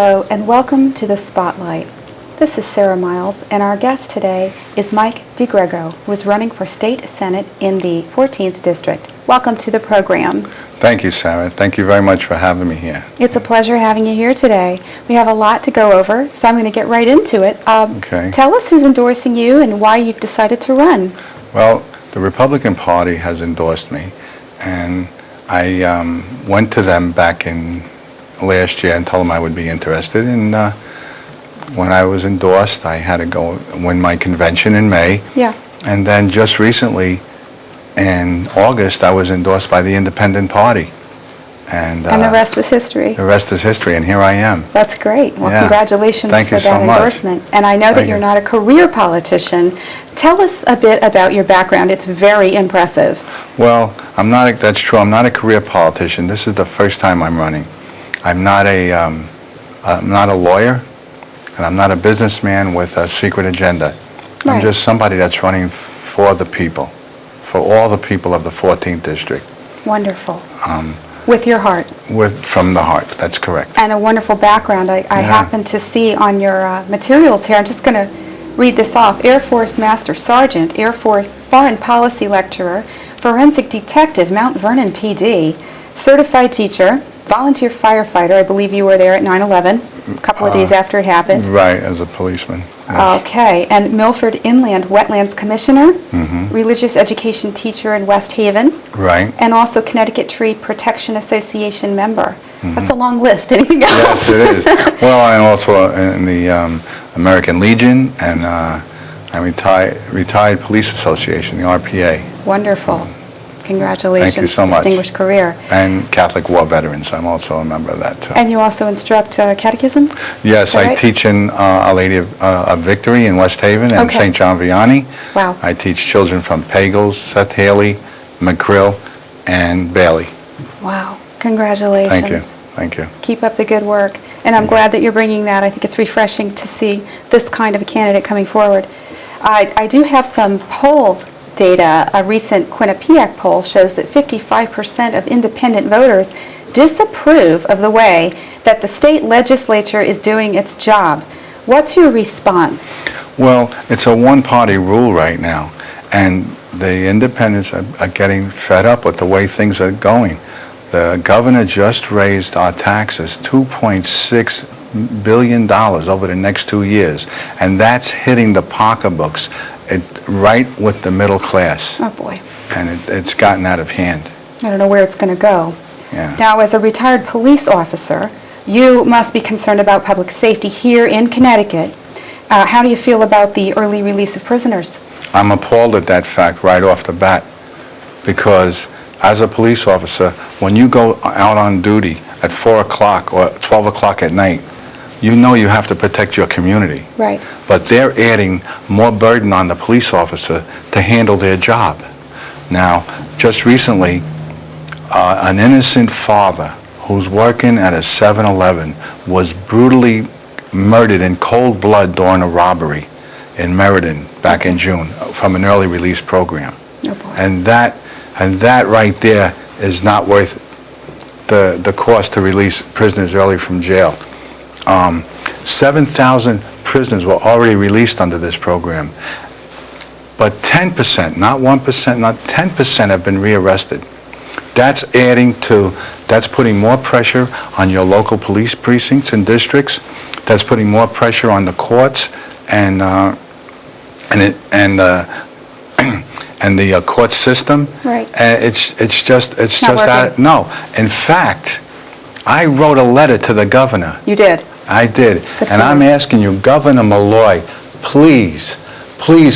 Hello and welcome to the Spotlight. This is Sarah Miles and our guest today is Mike DeGrego, who is running for State Senate in the 14th District. Welcome to the program. Thank you, Sarah. Thank you very much for having me here. It's a pleasure having you here today. We have a lot to go over, so I'm going to get right into it. Okay. Tell us who's endorsing you and why you've decided to run. Well, the Republican Party has endorsed me, and I went to them back in last year and told them I would be interested. And when I was endorsed, I had to go win my convention in May. Yeah. And then just recently, in August, I was endorsed by the Independent Party. And the rest was history. The rest is history, and here I am. That's great. Well, Yeah. congratulations Thank for you that so much. endorsement. And I know that Thank you're you. not a career politician. Tell us a bit about your background. It's very impressive. Well, that's true. I'm not a career politician. This is the first time I'm running. I'm not a lawyer, and I'm not a businessman with a secret agenda. I'm Right. just somebody that's running for the people, for all the people of the 14th District. Wonderful. With your heart. From the heart, that's correct. And a wonderful background. I happen to see on your materials here, I'm just going to read this off. Air Force Master Sergeant, Air Force Foreign Policy Lecturer, Forensic Detective, Mount Vernon PD, Certified Teacher, Volunteer Firefighter. I believe you were there at 9/11, a couple of days after it happened. Right, as a policeman. Yes. Okay, and Milford Inland Wetlands Commissioner, Religious Education Teacher in West Haven, Right. and also Connecticut Tree Protection Association member. That's a long list. Anything else? Yes, it is. Well, I'm also in the American Legion, and I'm retired Police Association, the RPA. Wonderful. Congratulations. Thank you so much. Distinguished career. And Catholic War Veterans. I'm also a member of that, too. And you also instruct catechism? Yes, that I right? teach in Our Lady of Victory in West Haven and Okay. St. John Vianney. Wow. I teach children from Pagels, Seth Haley, McCrill, and Bailey. Wow. Congratulations. Thank you. Thank you. Keep up the good work. And I'm glad that you're bringing that. I think it's refreshing to see this kind of a candidate coming forward. I do have some poll data. A recent Quinnipiac poll shows that 55% of independent voters disapprove of the way that the state legislature is doing its job. What's your response? Well, it's a one-party rule right now, and the independents are getting fed up with the way things are going. The governor just raised our taxes $2.6 billion over the next 2 years, and that's hitting the pocketbooks. It's right with the middle class, Oh, boy. and it's gotten out of hand. I don't know where it's going to go. Yeah. Now, as a retired police officer, you must be concerned about public safety here in Connecticut. How do you feel about the early release of prisoners? I'm appalled at that fact right off the bat, because as a police officer, when you go out on duty at 4 o'clock or 12 o'clock at night, you know you have to protect your community. Right. But they're adding more burden on the police officer to handle their job. Now, just recently, an innocent father who's working at a 7-Eleven was brutally murdered in cold blood during a robbery in Meriden back in June from an early release program. Oh, boy. And that right there is not worth the cost to release prisoners early from jail. 7,000 prisoners were already released under this program, but 10%, not 1%, not 10% have been rearrested. That's putting more pressure on your local police precincts and districts. That's putting more pressure on the courts and the court system. Right. It's just working. no. In fact, I wrote a letter to the governor. You did? I did. Good And for I'm you. asking you, Governor Malloy, please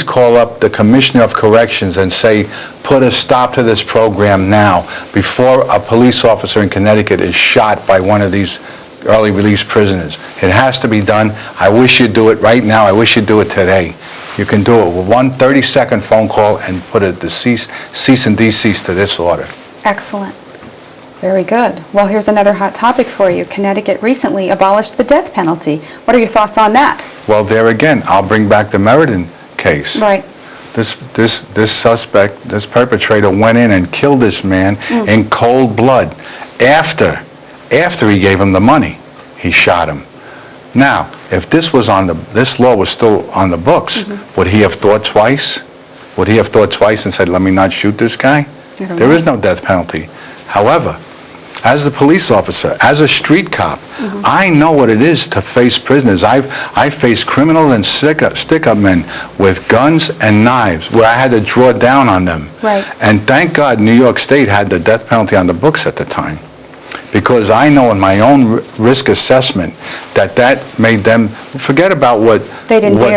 call up the Commissioner of Corrections and say, put a stop to this program now before a police officer in Connecticut is shot by one of these early release prisoners. It has to be done. I wish you'd do it right now. I wish you'd do it today. You can do it with one 30-second phone call and put a cease and desist to this order. Excellent. Very good. Well, here's another hot topic for you. Connecticut recently abolished the death penalty. What are your thoughts on that? Well, there again, I'll bring back the Meriden case. Right. This suspect, this perpetrator went in and killed this man in cold blood. After he gave him the money, he shot him. Now, if this law was still on the books, would he have thought twice? Would he have thought twice and said, let me not shoot this guy? There is no death penalty. However, as a police officer, as a street cop, I know what it is to face prisoners. I've faced criminal and stick-up men with guns and knives where I had to draw down on them. Right. And thank God New York State had the death penalty on the books at the time. Because I know in my own risk assessment that made them forget about what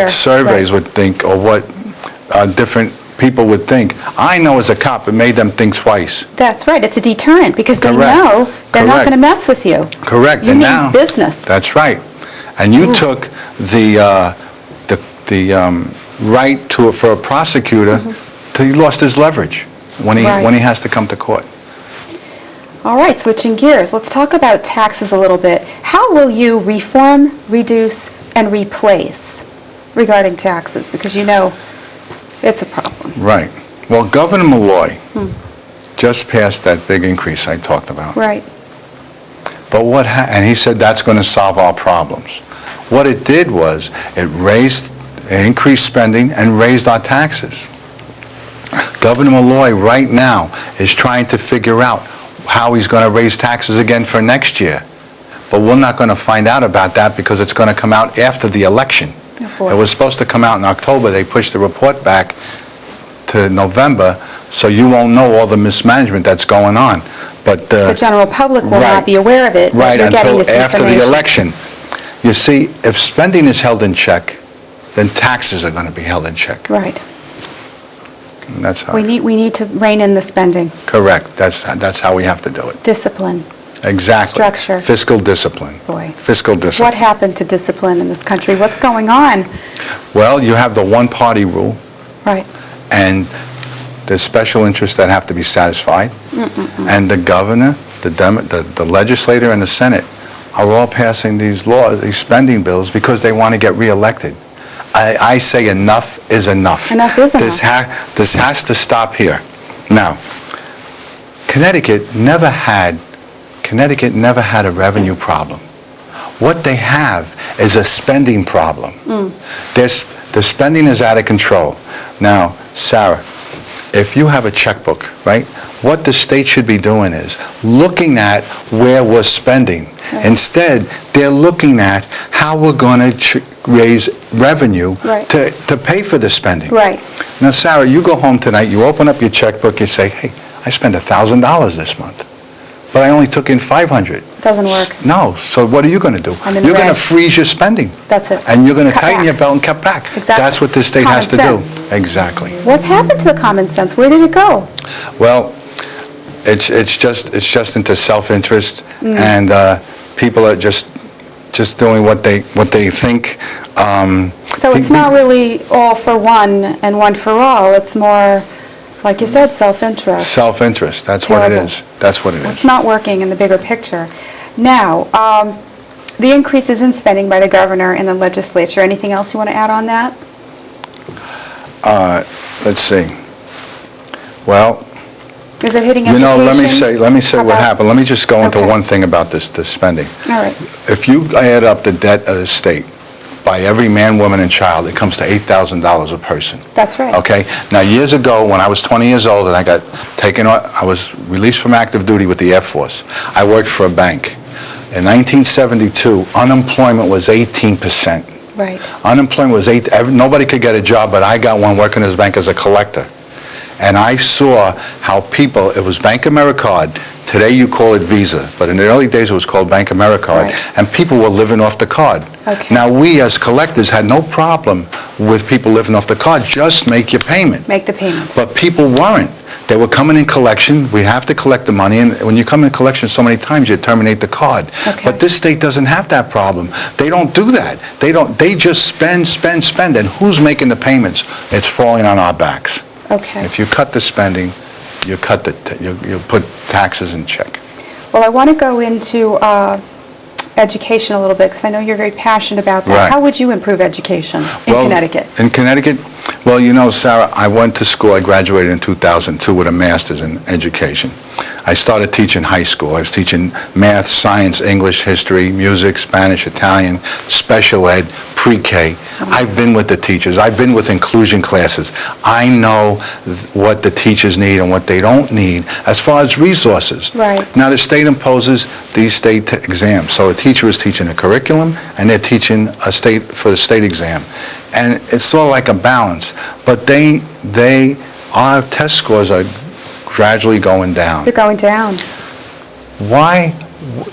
surveys would think or what different people would think. I know as a cop it made them think twice. That's right. It's a deterrent because they Correct. know they're not going to mess with you. Correct. You And mean now, business. That's right. And you took the right for a prosecutor till he lost his leverage when he has to come to court. All right, switching gears. Let's talk about taxes a little bit. How will you reform, reduce, and replace regarding taxes? Because you know it's a problem. Right. Well, Governor Malloy just passed that big increase I talked about. Right. But and he said that's going to solve our problems. What it did was it increased spending and raised our taxes. Governor Malloy right now is trying to figure out how he's going to raise taxes again for next year. But we're not going to find out about that because it's going to come out after the election. Oh, it was supposed to come out in October. They pushed the report back to November, so you won't know all the mismanagement that's going on. But the general public will not be aware of it. Right, You're getting until this after the information. election. You see, if spending is held in check, then taxes are going to be held in check. Right. And that's how. We need to rein in the spending. Correct. That's how we have to do it. Discipline. Exactly. Structure. Fiscal discipline. Boy. Fiscal discipline. What happened to discipline in this country? What's going on? Well, you have the one-party rule. Right. And there's special interests that have to be satisfied. And the governor, the legislator, and the Senate are all passing these laws, these spending bills, because they want to get reelected. I say enough is enough. Enough is enough. This has to stop here. Now, Connecticut never had a revenue problem. What they have is a spending problem. The spending is out of control. Now, Sarah, if you have a checkbook, right, what the state should be doing is looking at where we're spending. Right. Instead, they're looking at how we're going to raise revenue to pay for the spending. Right. Now, Sarah, you go home tonight, you open up your checkbook, you say, hey, I spent $1,000 this month, but I only took in $500. Doesn't work. No. So what are you going to do? You're going to freeze your spending. That's it. And you're going to Cut tighten back. your belt and cut back. Exactly. That's what this state has to Common do. sense. Exactly. What's happened to the common sense? Where did it go? Well, it's just into self-interest, and people are just doing what they think. So it's not really all for one and one for all. It's more, like you said, self-interest. Self-interest. That's what it is. That's what it is. It's not working in the bigger picture. Now, the increases in spending by the governor and the legislature. Anything else you want to add on that? Let's see. Well, is it hitting education? let me say what happened. Let me just go into one thing about this spending. All right. If you add up the debt of the state by every man, woman, and child, it comes to $8,000 a person. That's right. Okay? Now, years ago, when I was 20 years old and I was released from active duty with the Air Force, I worked for a bank. In 1972, unemployment was 18%. Right. Unemployment was nobody could get a job, but I got one working in this bank as a collector. And I saw how people, it was Bank Americard, today you call it Visa, but in the early days it was called Bank Americard, and people were living off the card. Okay. Now we as collectors had no problem with people living off the card, just make your payment. Make the payments. But people weren't. They were coming in collection, we have to collect the money, and when you come in collection so many times, you terminate the card. Okay. But this state doesn't have that problem. They don't do that. They just spend, and who's making the payments? It's falling on our backs. Okay. If you cut the spending, you put taxes in check. Well, I want to go into education a little bit, because I know you're very passionate about that. Right. How would you improve education in Connecticut? In Connecticut, Well, you know, Sarah, I went to school, I graduated in 2002 with a master's in education. I started teaching high school. I was teaching math, science, English, history, music, Spanish, Italian, special ed, pre-K. I've been with the teachers. I've been with inclusion classes. I know what the teachers need and what they don't need as far as resources. Right. Now, the state imposes these state exams. So a teacher is teaching a curriculum, and they're teaching for the state exam. And it's sort of like a balance. But our test scores are gradually going down. They're going down. Why?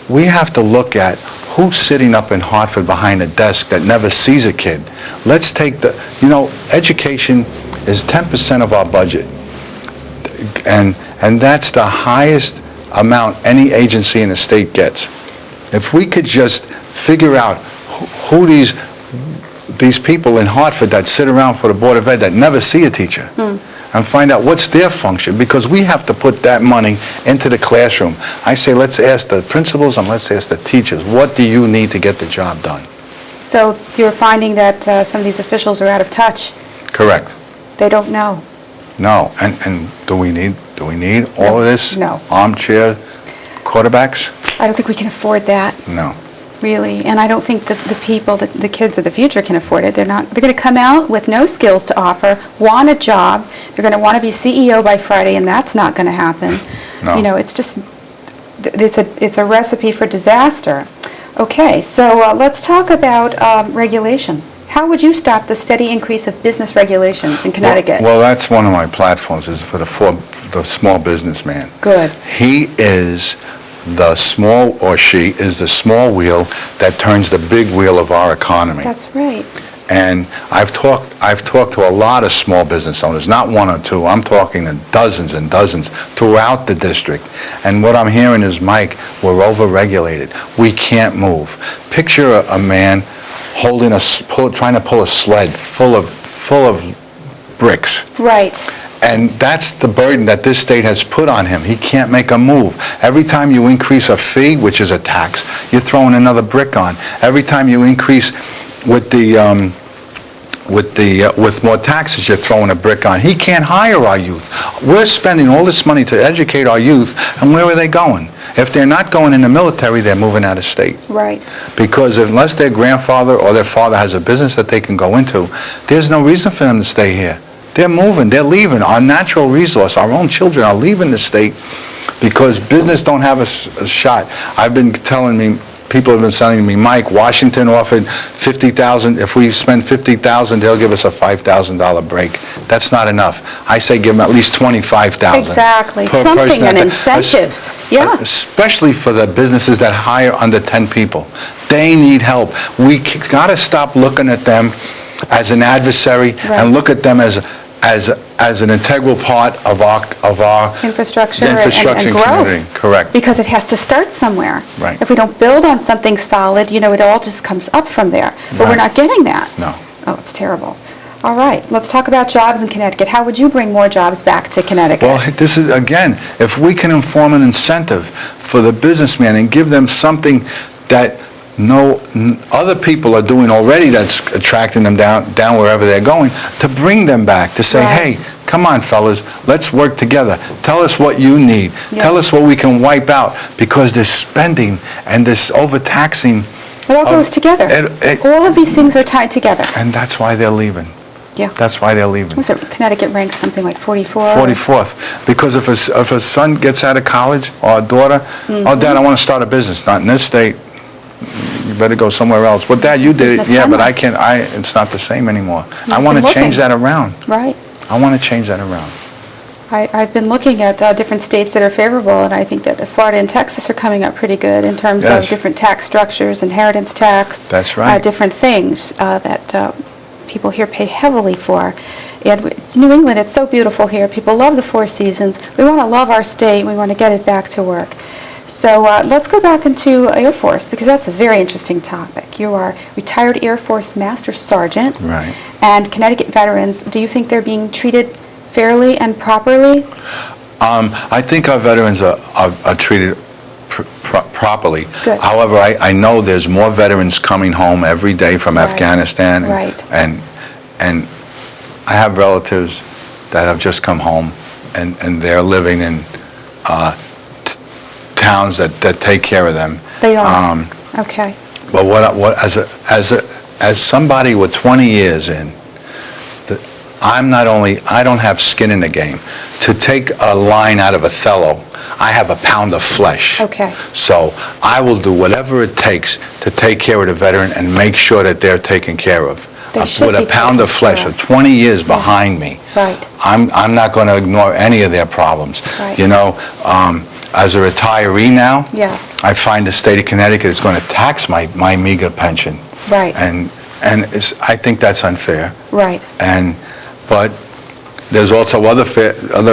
We have to look at who's sitting up in Hartford behind a desk that never sees a kid. Let's take education is 10% of our budget. And that's the highest amount any agency in the state gets. If we could just figure out who these people in Hartford that sit around for the Board of Ed that never see a teacher, and find out what's their function, because we have to put that money into the classroom. I say, let's ask the principals and let's ask the teachers, what do you need to get the job done? So you're finding that some of these officials are out of touch. Correct. They don't know. No, and do we need all of this? No. Armchair quarterbacks? I don't think we can afford that. No. Really, and I don't think the people, the kids of the future can afford it. They're going to come out with no skills to offer, want a job. They're going to want to be CEO by Friday, and that's not going to happen. No. You know, it's just, it's a recipe for disaster. Okay, so let's talk about regulations. How would you stop the steady increase of business regulations in Connecticut? Well, that's one of my platforms, is for the small businessman. Good. He is the small, or she is the small wheel that turns the big wheel of our economy. That's right. And I've talked to a lot of small business owners, not one or two. I'm talking to dozens and dozens throughout the district. And what I'm hearing is, Mike, we're over-regulated. We can't move. Picture a man holding trying to pull a sled full of bricks. Right. And that's the burden that this state has put on him. He can't make a move. Every time you increase a fee, which is a tax, you're throwing another brick on. Every time you increase with more taxes, you're throwing a brick on. He can't hire our youth. We're spending all this money to educate our youth, and where are they going? If they're not going in the military, they're moving out of state. Right. Because unless their grandfather or their father has a business that they can go into, there's no reason for them to stay here. They're moving, they're leaving. Our natural resource, our own children are leaving the state because business don't have a shot. People have been telling me, Mike, Washington offered $50,000. If we spend $50,000, they'll give us a $5,000 break. That's not enough. I say give them at least $25,000. Exactly. Per Something, person. an incentive. Yeah. Especially for the businesses that hire under 10 people. They need help. We got to stop looking at them as an adversary, right, and look at them as an integral part of our infrastructure and growth. Community. Correct. Because it has to start somewhere. Right. If we don't build on something solid, it all just comes up from there. But we're Right. not getting that. No. Oh, it's terrible. All right, let's talk about jobs in Connecticut. How would you bring more jobs back to Connecticut? Well, this is, again, if we can inform an incentive for the businessman and give them something that other people are doing already that's attracting them down wherever they're going, to bring them back, to say, Right. hey, come on, fellas, let's work together. Tell us what you need. Yeah. Tell us what we can wipe out, because this spending and this overtaxing. It all goes together. All of these things are tied together. And that's why they're leaving. Yeah. That's why they're leaving. Was it Connecticut ranks something like 44? 44th. Because if a son gets out of college, or a daughter, oh, Dad, I want to start a business. Not in this state. You better go somewhere else. Well, Dad, you did it. Yeah, but I can't. It's not the same anymore. I want to change that around. Right. I want to change that around. I've been looking at different states that are favorable, and I think that Florida and Texas are coming up pretty good in terms Yes. of different tax structures, inheritance tax. That's right. Different things that people here pay heavily for. And it's New England, it's so beautiful here. People love the Four Seasons. We want to love our state. We want to get it back to work. So let's go back into Air Force, because that's a very interesting topic. You are retired Air Force Master Sergeant. Right. And Connecticut veterans, do you think they're being treated fairly and properly? I think our veterans are treated properly. Good. However, I know there's more veterans coming home every day from Right. Afghanistan. Right. And I have relatives that have just come home, and they're living in towns that take care of them. They are. Okay. But as somebody with 20 years in, I don't have skin in the game. To take a line out of Othello, I have a pound of flesh. Okay. So I will do whatever it takes to take care of the veteran and make sure that they're taken care of. They should With a be pound taken of flesh, care of of. 20 years behind me. Right. I'm not going to ignore any of their problems. Right. You know, as a retiree now, Yes. I find the state of Connecticut is going to tax my meager pension. Right. And I think that's unfair. Right. But there's also other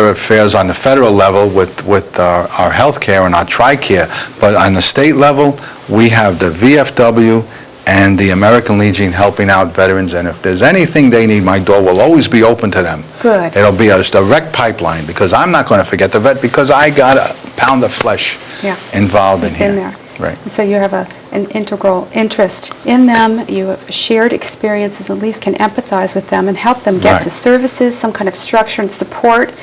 affairs on the federal level with our health care and our TRICARE. But on the state level, we have the VFW and the American Legion helping out veterans. And if there's anything they need, my door will always be open to them. Good. It'll be a direct pipeline, because I'm not going to forget the vet, because I got a pound of flesh involved in You've here. been there. Right. And so you have an integral interest in them. You have shared experiences, at least can empathize with them and help them get Right. to services, some kind of structure and support,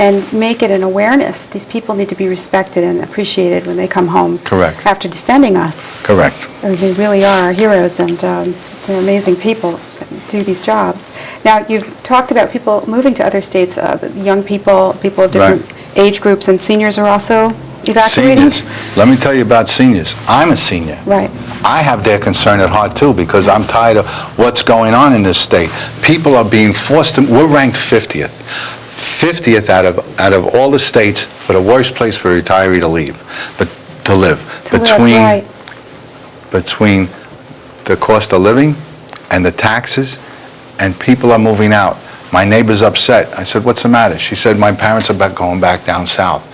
and make it an awareness that these people need to be respected and appreciated when they come home. Correct. After defending us. Correct. I mean, they really are our heroes, and they're amazing people that do these jobs. Now, you've talked about people moving to other states, young people, people of different age groups, and seniors are also evacuating? Seniors. Let me tell you about seniors. I'm a senior. Right. I have their concern at heart too, because I'm tired of what's going on in this state. People are being forced to, we're ranked 50th. 50th out of all the states for the worst place for a retiree to live. Right. Between the cost of living and the taxes, and people are moving out. My neighbor's upset. I said, what's the matter? She said, my parents are going back down south.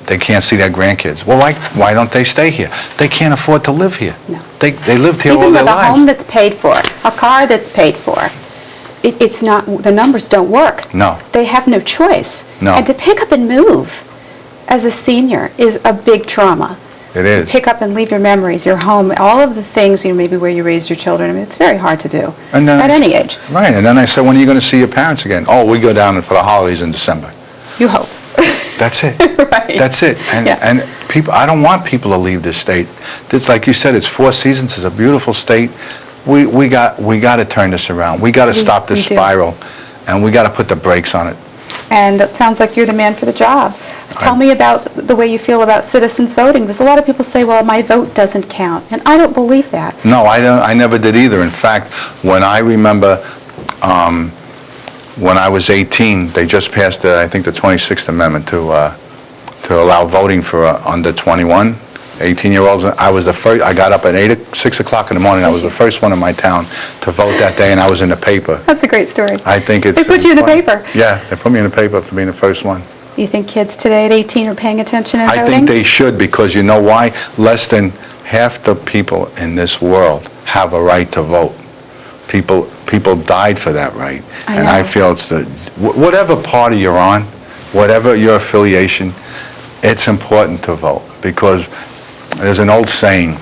They can't see their grandkids. Well, why don't they stay here? They can't afford to live here. No. They lived here all Even their with a lives. home that's paid for, a car that's paid for, it's not, the numbers don't work. No. They have no choice. No. And to pick up and move as a senior is a big trauma. It is. Pick up and leave your memories, your home, all of the things, maybe where you raised your children. I mean, it's very hard to do And then at any age. Right, and then I said, when are you going to see your parents again? Oh, we go down for the holidays in December. You hope. That's it. Right. That's it. Yeah. And people, I don't want people to leave this state. It's like you said, it's 4 seasons, it's a beautiful state. We got to turn this around. We got to stop this we do. spiral, and we got to put the brakes on it. And it sounds like you're the man for the job. Tell me about the way you feel about citizens voting, because a lot of people say, well, my vote doesn't count, and I don't believe that. No, I never did either. In fact, when I remember, when I was 18, they just passed, I think, the 26th Amendment to allow voting for under 21, 18-year-olds. I was the first. I got up at 6 o'clock in the morning. I was the first one in my town to vote that day, and I was in the paper. That's a great story. I think it's... They put you in the paper. Yeah, they put me in the paper for being the first one. You think kids today at 18 are paying attention and voting? I think they should, because you know why? Less than half the people in this world have a right to vote. People died for that right. And I feel it's whatever party you're on, whatever your affiliation, it's important to vote, because there's an old saying,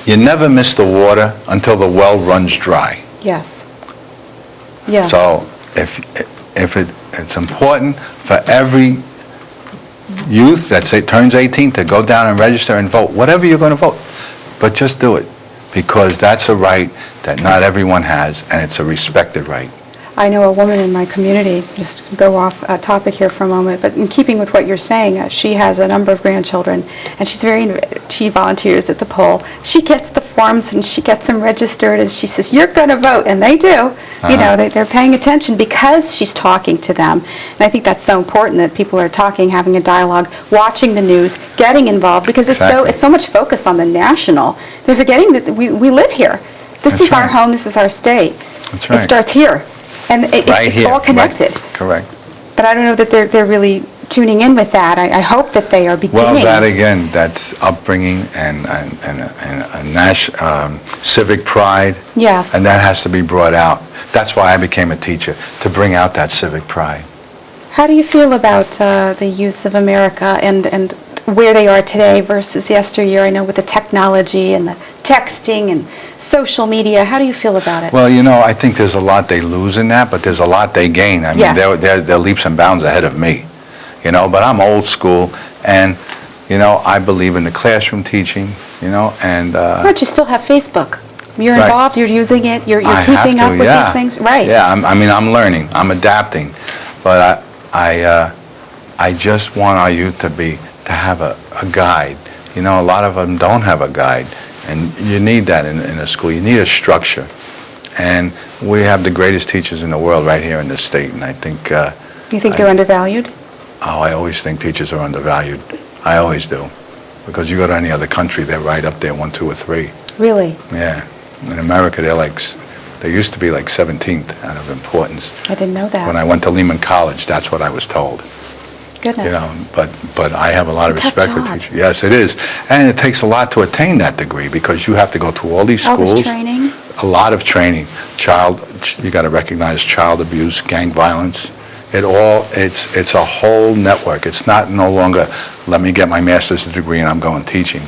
you never miss the water until the well runs dry. Yes. Yes. So if it's important for every youth that turns 18 to go down and register and vote, whatever you're going to vote, but just do it, because that's a right that not everyone has, and it's a respected right. I know a woman in my community, just go off topic here for a moment, but in keeping with what you're saying, she has a number of grandchildren, and she volunteers at the poll. She gets the forms and she gets them registered, and she says, you're going to vote, and they do. You know, they're paying attention because she's talking to them. And I think that's so important that people are talking, having a dialogue, watching the news, getting involved, because it's so much focus on the national. They're forgetting that we live here. This is our home, this is our state. That's right. It starts here. And it's all connected. Right. Correct. But I don't know that they're really tuning in with that. I hope that they are beginning. Well, that again, that's upbringing and civic pride. Yes. And that has to be brought out. That's why I became a teacher, to bring out that civic pride. How do you feel about the youths of America and where they are today versus yesteryear? I know with the technology and the texting and social media. How do you feel about it? Well, I think there's a lot they lose in that, but there's a lot they gain. I mean, Yes. they're leaps and bounds ahead of me, but I'm old school, and, I believe in the classroom teaching, and... But you still have Facebook. You're Right. involved, you're using it, you're I keeping have up to, with yeah. these things? Right. Yeah, I'm learning, I'm adapting, but I just want our youth to have a guide. A lot of them don't have a guide, and you need that in a school. You need a structure, and we have the greatest teachers in the world right here in this state, and I think... You think they're undervalued? Oh, I always think teachers are undervalued. I always do, because you go to any other country, they're right up there, 1, 2, or 3. Really? Yeah. In America, they used to be like 17th out of importance. I didn't know that. When I went to Lehman College, that's what I was told. Goodness. But I have a lot of It's a tough respect for job. teachers. Yes, it is. And it takes a lot to attain that degree, because you have to go through all these All schools. this training? A lot of training. You got to recognize child abuse, gang violence. It's a whole network. It's no longer, let me get my master's degree and I'm going teaching.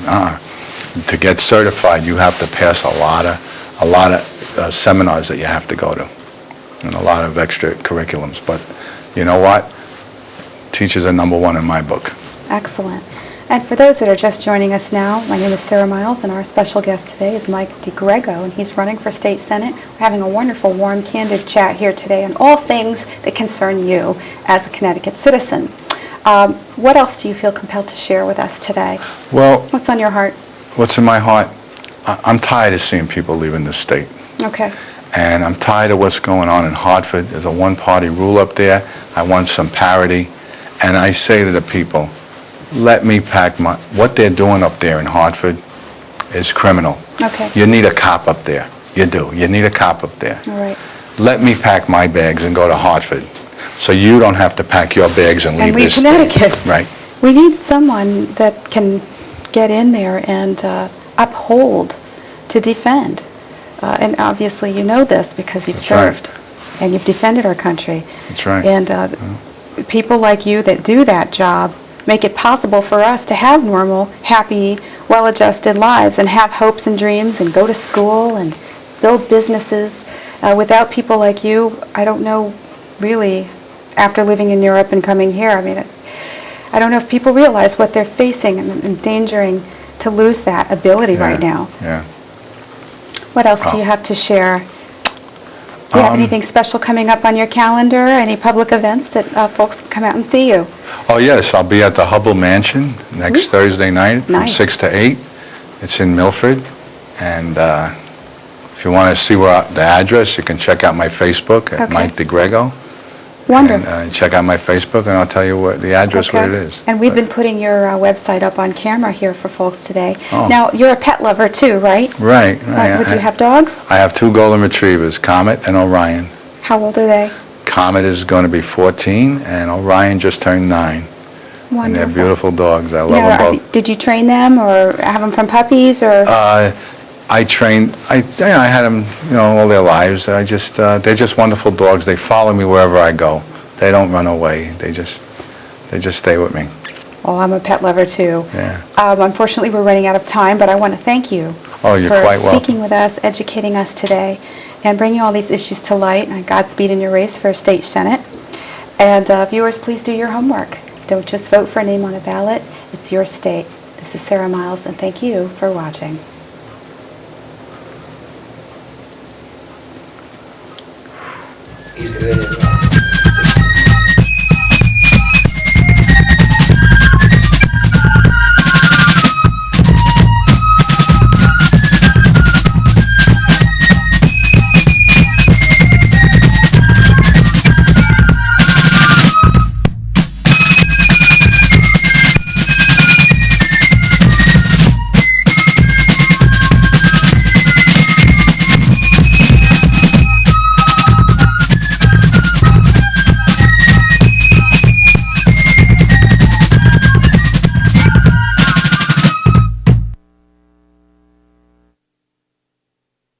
To get certified, you have to pass a lot of seminars that you have to go to, and a lot of extra curriculums. But you know what? Teachers are number one in my book. Excellent. And for those that are just joining us now, my name is Sarah Miles, and our special guest today is Mike DeGrego, and he's running for state senate. We're having a wonderful, warm, candid chat here today on all things that concern you as a Connecticut citizen. What else do you feel compelled to share with us today? Well, What's on your heart? what's in my heart? I'm tired of seeing people leaving this state. Okay. And I'm tired of what's going on in Hartford. There's a one-party rule up there. I want some parity. And I say to the people, let me pack what they're doing up there in Hartford is criminal. Okay. You need a cop up there. You do. You need a cop up there. All right. Let me pack my bags and go to Hartford, so you don't have to pack your bags and leave this state. Connecticut. Right. We need someone that can get in there and uphold, to defend. And obviously you know this because you've That's right. served and you've defended our country. That's right. And people like you that do that job make it possible for us to have normal, happy, well-adjusted lives and have hopes and dreams and go to school and build businesses. Without people like you, I don't know really, after living in Europe and coming here, I don't know if people realize what they're facing and endangering to lose that ability right now. Yeah. What else do you have to share? Do you have anything special coming up on your calendar? Any public events that folks can come out and see you? Oh, yes. I'll be at the Hubble Mansion next Thursday night from Nice. 6 to 8. It's in Milford. And if you want to see the address, you can check out my Facebook at Okay. Mike DeGrego. Wonderful. And check out my Facebook, and I'll tell you what the address, what it is. And we've But- been putting your website up on camera here for folks today. Oh. Now, you're a pet lover too, right? Right. Would you have dogs? I have 2 golden retrievers, Comet and Orion. How old are they? Comet is going to be 14, and Orion just turned 9. And Wonderful. they're beautiful dogs. I love Now, them both. did you train them or have them from puppies or? I trained, I had them, all their lives. They're just wonderful dogs. They follow me wherever I go. They don't run away. They just stay with me. Well, I'm a pet lover too. Yeah. Unfortunately, we're running out of time, but I want to thank you Oh, you're for quite welcome. speaking with us, educating us today, and bringing all these issues to light. And Godspeed in your race for state senate. And viewers, please do your homework. Don't just vote for a name on a ballot. It's your state. This is Sarah Miles, and thank you for watching.